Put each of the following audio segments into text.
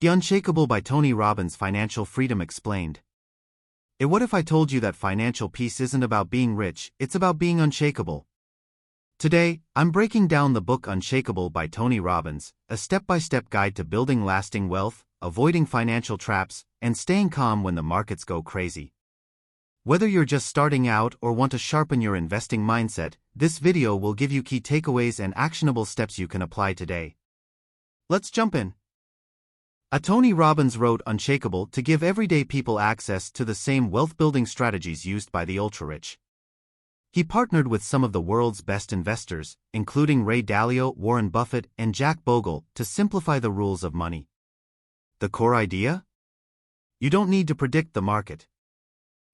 The Unshakeable by Tony Robbins. Financial Freedom Explained. What if I told you that financial peace isn't about being rich, it's about being unshakable? Today, I'm breaking down the book Unshakeable by Tony Robbins, a step-by-step guide to building lasting wealth, avoiding financial traps, and staying calm when the markets go crazy. Whether you're just starting out or want to sharpen your investing mindset, this video will give you key takeaways and actionable steps you can apply today. Let's jump in. Tony Robbins wrote Unshakeable to give everyday people access to the same wealth-building strategies used by the ultra-rich. He partnered with some of the world's best investors, including Ray Dalio, Warren Buffett, and Jack Bogle, to simplify the rules of money. The core idea? You don't need to predict the market.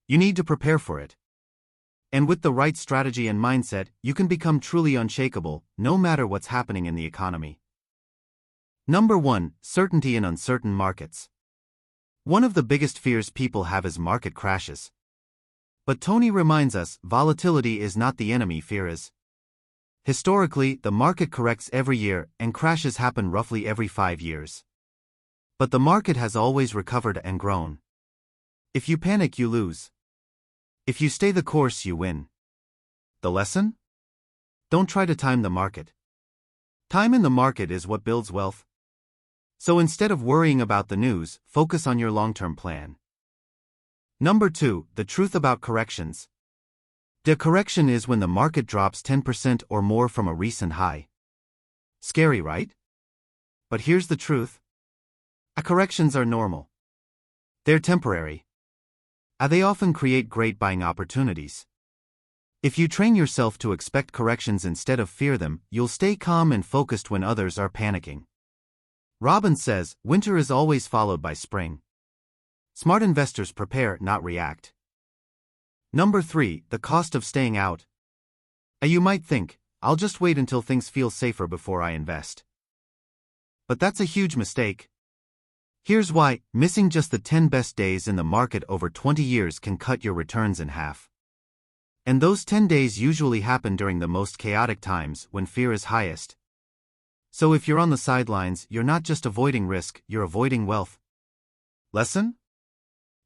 You need to prepare for it. And with the right strategy and mindset, you can become truly unshakable, no matter what's happening in the economy. Number 1. Certainty in uncertain markets. One of the biggest fears people have is market crashes. But Tony reminds us, volatility is not the enemy, fear is. Historically, the market corrects every year, and crashes happen roughly every 5 years. But the market has always recovered and grown. If you panic, you lose. If you stay the course, you win. The lesson? Don't try to time the market. Time in the market is what builds wealth. So instead of worrying about the news, focus on your long-term plan. Number 2. The truth about corrections. The correction is when the market drops 10% or more from a recent high. Scary, right? But here's the truth. Corrections are normal. They're temporary. They often create great buying opportunities. If you train yourself to expect corrections instead of fear them, you'll stay calm and focused when others are panicking. Robbins says, winter is always followed by spring. Smart investors prepare, not react. Number 3. The cost of staying out. You might think, I'll just wait until things feel safer before I invest. But that's a huge mistake. Here's why: missing just the 10 best days in the market over 20 years can cut your returns in half. And those 10 days usually happen during the most chaotic times, when fear is highest. So if you're on the sidelines, you're not just avoiding risk, you're avoiding wealth. Lesson?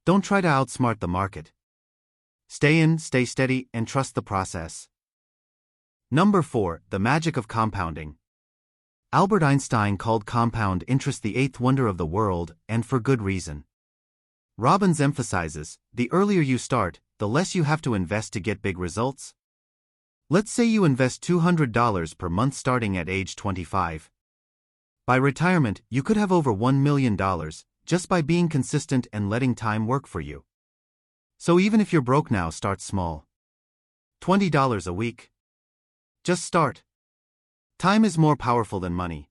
Don't try to outsmart the market. Stay in, stay steady, and trust the process. Number 4. The magic of compounding. Albert Einstein called compound interest the 8th wonder of the world, and for good reason. Robbins emphasizes, the earlier you start, the less you have to invest to get big results. Let's say you invest $200 per month starting at age 25. By retirement, you could have over $1 million, just by being consistent and letting time work for you. So even if you're broke now, start small. $20 a week. Just start. Time is more powerful than money.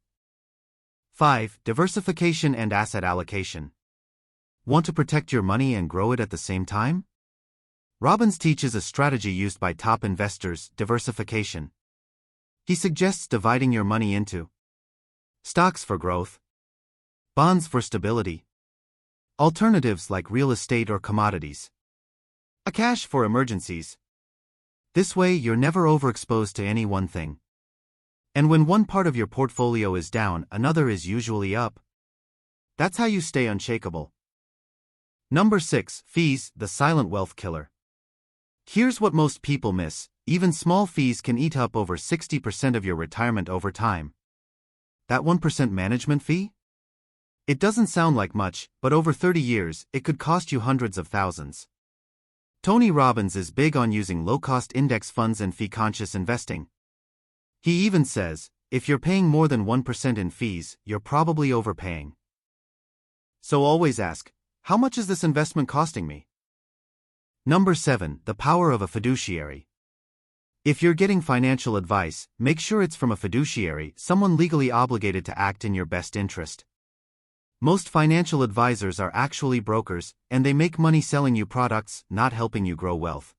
5. Diversification and asset allocation. Want to protect your money and grow it at the same time? Robbins teaches a strategy used by top investors: diversification. He suggests dividing your money into stocks for growth, bonds for stability, alternatives like real estate or commodities, cash for emergencies. This way, you're never overexposed to any one thing. And when one part of your portfolio is down, another is usually up. That's how you stay unshakable. Number 6. Fees, the silent wealth killer. Here's what most people miss: even small fees can eat up over 60% of your retirement over time. That 1% management fee? It doesn't sound like much, but over 30 years, it could cost you hundreds of thousands. Tony Robbins is big on using low-cost index funds and fee-conscious investing. He even says, if you're paying more than 1% in fees, you're probably overpaying. So always ask, how much is this investment costing me? Number 7. The power of a fiduciary. If you're getting financial advice, make sure it's from a fiduciary, someone legally obligated to act in your best interest. Most financial advisors are actually brokers, and they make money selling you products, not helping you grow wealth.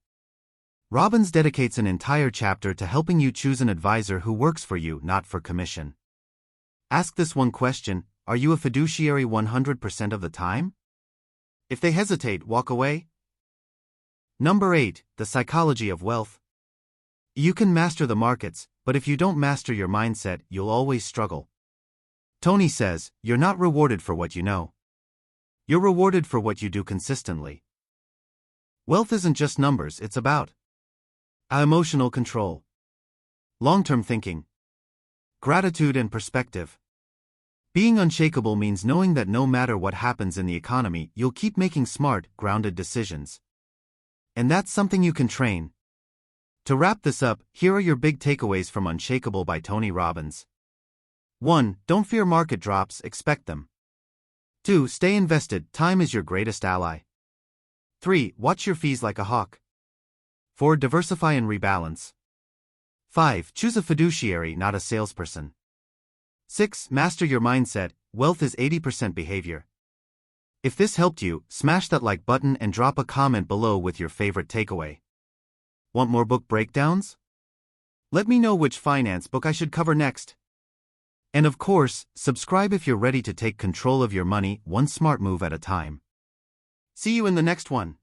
Robbins dedicates an entire chapter to helping you choose an advisor who works for you, not for commission. Ask this one question: are you a fiduciary 100% of the time? If they hesitate, walk away. Number 8. The psychology of wealth. You can master the markets, but if you don't master your mindset, you'll always struggle. Tony says, you're not rewarded for what you know. You're rewarded for what you do consistently. Wealth isn't just numbers, it's about emotional control, long-term thinking, gratitude and perspective. Being unshakable means knowing that no matter what happens in the economy, you'll keep making smart, grounded decisions. And that's something you can train. To wrap this up, here are your big takeaways from Unshakeable by Tony Robbins. 1. Don't fear market drops, expect them. 2. Stay invested, time is your greatest ally. 3. Watch your fees like a hawk. 4. Diversify and rebalance. 5. Choose a fiduciary, not a salesperson. 6. Master your mindset, wealth is 80% behavior. If this helped you, smash that like button and drop a comment below with your favorite takeaway. Want more book breakdowns? Let me know which finance book I should cover next. And of course, subscribe if you're ready to take control of your money, one smart move at a time. See you in the next one.